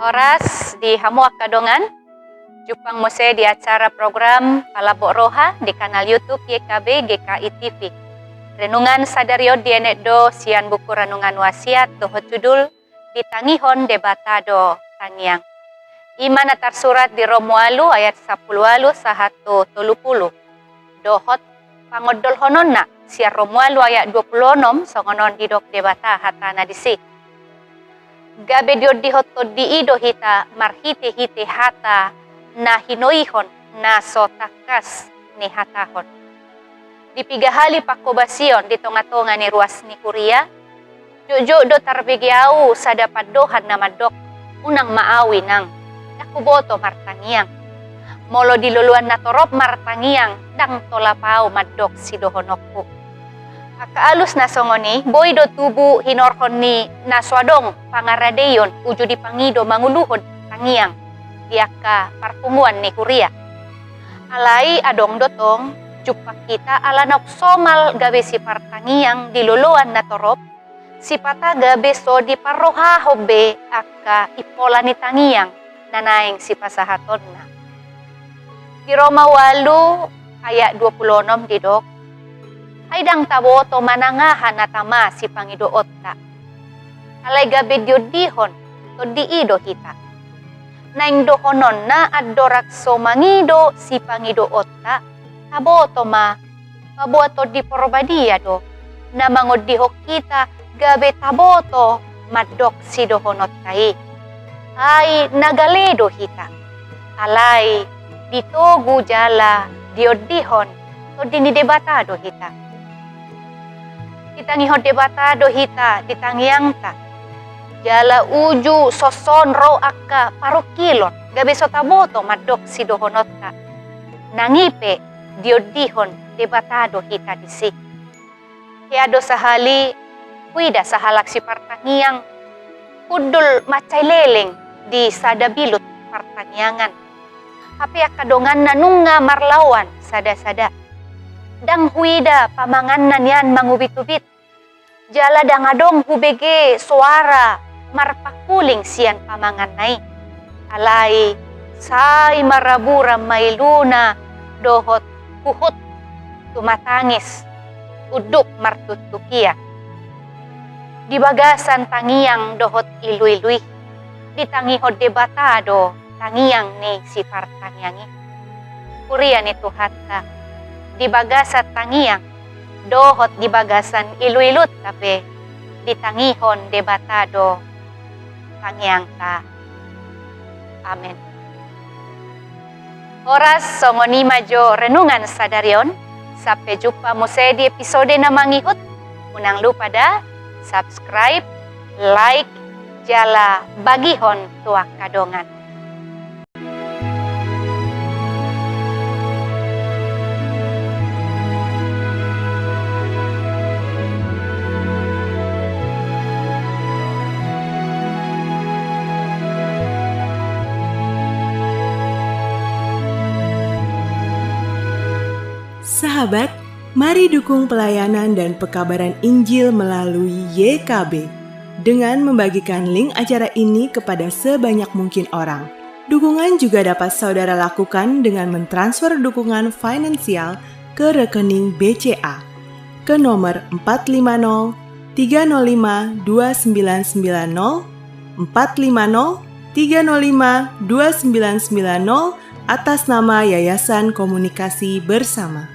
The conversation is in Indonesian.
Oras di Hamuak Kadongan, Jupang Mose di acara program Palabok Roha di kanal YouTube YKB GKI TV. Renungan Sadaryo Dienekdo sian buku renungan wasiat doho judul Ditangihon Debatado Tangiang. Iman atar surat di Romualu ayat 10 sahatu 30. Dohot pangodol hononna siar Romualu ayat 26 songonon didok debata hatana disik. Gabe dio dihoto diido hita marhite hite hata na hinoihon na sotakas ni hatahon. Di pigahali pakobasion di tonga-tonga ni ruas ni Kuria, jojo do tarbegiau sa dapat dohan na madok unang maawi nang nakuboto martangiang. Molo diluluan na torop martangiang dang tolapao madok si dohonokku. Akaalus na songoni, boy do tubu hinorhon ni naswadong pangaradeyon uju di pangido manguluhod tangiang diaka parpunguan ni Kuria. Alai adong dotong jupak kita alanok somal gabe si partangiang diluluan na torop si pataga beso di parroha hobe aka ipola ni tangiang nanaing si pasahaton na. Di Roma 8 ayat 26 didok ay dang taboto manangahan na tama si Pangidoot ta. Alay gabe dihon to diido hita. Naing dohonon na adorak so mangido si Pangidoot ta. Taboto ma pabuato di porbadia do. Na mangodihok kita gabe taboto madok si dohonot kai. Ay nagaledo hita. Alay ditogu jala diodihon to dinidebatado hita. Ditangihon debatado hita ditangiang ta. Jala uju soson ro akka parokilon gabe sotaboto madok si dohonot ta. Nangipe diodihon debatado hita disik. Hiado sahali kuida sahalak si partangiang kudul macay leleng di sadabilut partangiangan. Hapi akadongan nanunga marlawan sada-sada. Dang huida pamanganan yan mangubit-ubit. Jala dangadong hubege suara marpakuling siyan pamanganay. Alay say marabura mailuna dohot puhut tumatangis uduk martutukia. Di bagasan tangiang dohot iluy-luy. Ditangihod debatado tangiang ni si partangiangi. Kuria ni Tuhata. Di bagasat tangiang, dohot di bagasan iluilut tapi ditangihon debatado tangiang ta. Amen. Oras songoni majo renungan sadaryon. Sampai jumpa muse di episode na mangihut. Unang lupa da subscribe, like, jala bagihon tuak kadongan. Sahabat, mari dukung pelayanan dan pekabaran Injil melalui YKB dengan membagikan link acara ini kepada sebanyak mungkin orang. Dukungan juga dapat saudara lakukan dengan mentransfer dukungan finansial ke rekening BCA ke nomor 450 305 2990 450 305 2990 atas nama Yayasan Komunikasi Bersama.